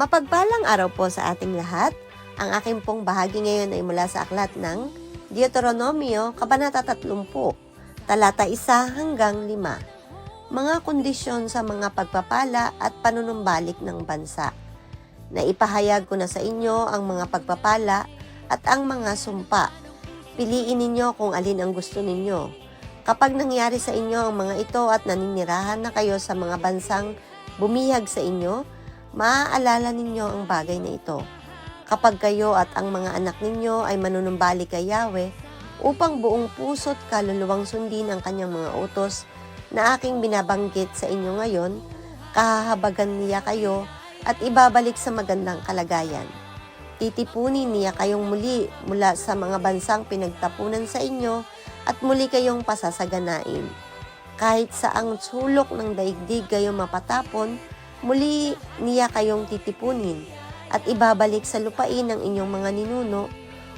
Mapagpalang araw po sa ating lahat. Ang aking pong bahagi ngayon ay mula sa aklat ng Deuteronomio, Kabanata 30, talata 1 hanggang 5. Mga kondisyon sa mga pagpapala at panunumbalik ng bansa. Naipahayag ko na sa inyo ang mga pagpapala at ang mga sumpa. Piliin ninyo kung alin ang gusto ninyo. Kapag nangyari sa inyo ang mga ito at naninirahan na kayo sa mga bansang bumihag sa inyo, maaalala ninyo ang bagay na ito. Kapag kayo at ang mga anak ninyo ay manunumbalik kay Yahweh upang buong puso't kaluluwang sundin ang kanyang mga utos na aking binabanggit sa inyo ngayon, kahahabagan niya kayo at ibabalik sa magandang kalagayan. Titipunin niya kayong muli mula sa mga bansang pinagtapunan sa inyo at muli kayong pasasaganain. Kahit sa ang sulok ng daigdig kayo mapatapon, muli niya kayong titipunin at ibabalik sa lupain ng inyong mga ninuno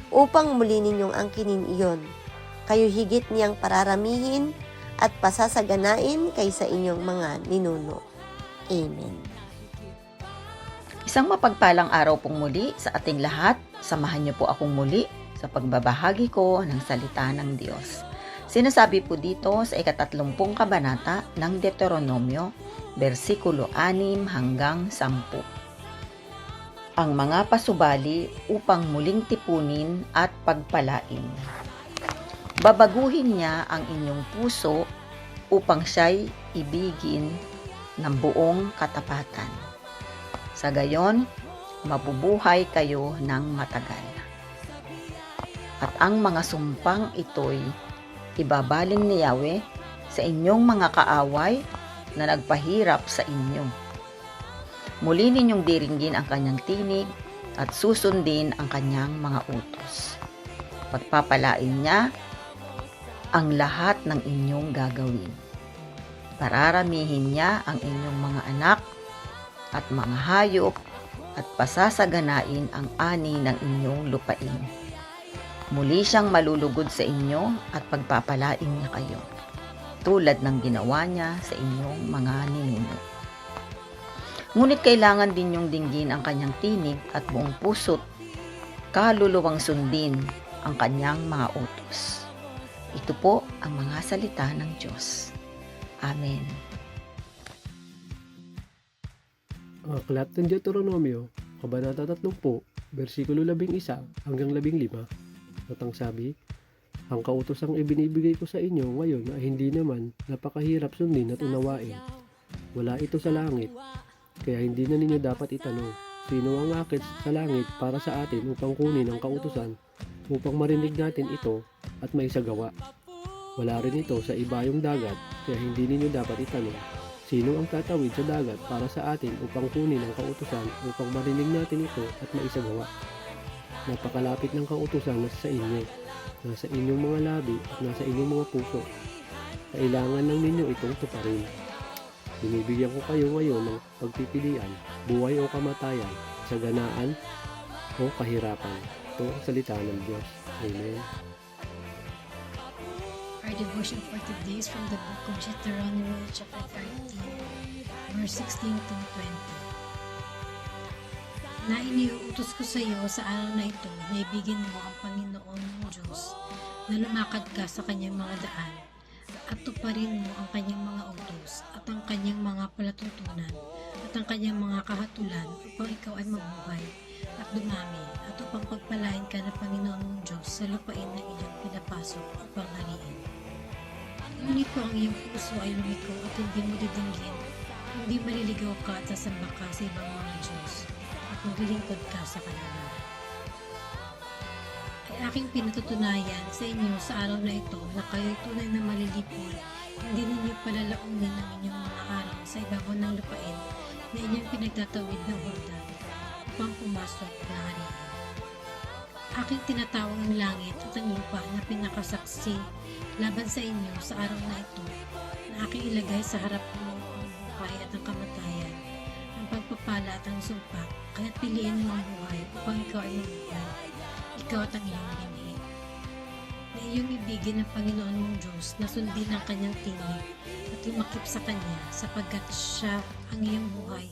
upang muli ninyong angkinin iyon. Kayo higit niyang pararamihin at pasasaganain kaysa inyong mga ninuno. Amen. Isang mapagpalang araw pong muli sa ating lahat. Samahan niyo po akong muli sa pagbabahagi ko ng salita ng Diyos. Sinasabi po dito sa ika-30 kabanata ng Deuteronomio, versikulo 6 hanggang 10. Ang mga pasubali upang muling tipunin at pagpalain. Babaguhin niya ang inyong puso upang siya'y ibigin ng buong katapatan. Sa gayon, mabubuhay kayo ng matagal. At ang mga sumpang ito'y ibabaling ni Yahweh sa inyong mga kaaway na nagpahirap sa inyo. Muli ninyong diringgin ang kanyang tinig at susundin ang kanyang mga utos. Pagpapalain niya ang lahat ng inyong gagawin. Pararamihin niya ang inyong mga anak at mga hayop at pasasaganain ang ani ng inyong lupain. Muli siyang malulugod sa inyo at pagpapalain niya kayo, tulad ng ginawa niya sa inyong mga ninuno. Ngunit kailangan din niyong dinggin ang kanyang tinig at buong puso't kaluluwang sundin ang kanyang mga utos. Ito po ang mga salita ng Diyos. Amen. Ang aklat ng Deuteronomio, Kabanata 30, versikulo 11 hanggang 15. At ang sabi, ang kautosang ibinibigay ko sa inyo ngayon ay hindi naman napakahirap sundin at unawain. Wala ito sa langit, kaya hindi na ninyo dapat itanong, sino ang akit sa langit para sa atin upang kunin ang kautusan, upang marinig natin ito at maisagawa. Wala rin ito sa ibayong dagat, kaya hindi ninyo dapat itanong, sino ang tatawid sa dagat para sa atin upang kunin ang kautusan upang marinig natin ito at maisagawa. Napakalapit ng kautusan nasa inyo, nasa inyong mga labi at nasa inyong mga puso. Kailangan lang ninyo itong tuparin. Binibigyan ko kayo ngayon ng pagpipilian, buhay o kamatayan, saganaan o kahirapan. Ito ang salita ng Diyos. Amen. Our devotion for today is from the book of Deuteronomy chapter 13, verse 16 to 20. Na iniuutos ko sa iyo sa araw na ito na ibigin mo ang Panginoon mong Diyos, na lumakad ka sa kanyang mga daan, at tuparin mo ang kanyang mga utos, at ang kanyang mga palatuntunan, at ang kanyang mga kahatulan, upang ikaw ay mabuhay, at dumami, at upang pagpalain ka ng Panginoon mong Diyos sa lupain na iyong pinapasok upang hariin. Ngunit kung ang iyong puso ay lumiko at hindi mo didinggin, hindi maliligaw ka at sasamba ka sa ibang mga Diyos, at maglilingkod ka sa kanila. Ay aking pinatutunayan sa inyo sa araw na ito na kayo'y tunay na malilipol, hindi ninyo palalaunin ang inyong mga araw sa ibabaw ng lupain na inyong pinagtatawid ng Jordan upang pumasok na hariin. Aking tinatawag ang langit at ang lupa na pinakasaksi laban sa inyo sa araw na ito na aking ilagay sa harap mo ang buhay at ang kamatayan, ang pagpapala at ang sumpa, kaya't piliin mo ang buhay upang ikaw ay mabuhay, ikaw at ang iyong binhi. Na iyong ibigin ng Panginoon mong Diyos na sundin ang kanyang tinig at lumakip sa Kanya sapagkat Siya ang iyong buhay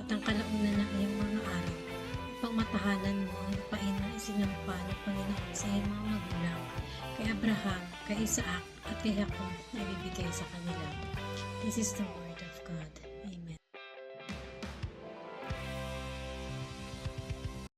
at ang kalaunan ng iyong mga araw upang matahanan mo ang lupain na isinampa ng Panginoon sa iyong mga magulang, kay Abraham, kay Isaac, at kay Jacob na ibibigay sa kanila. This is the word of God. Amen.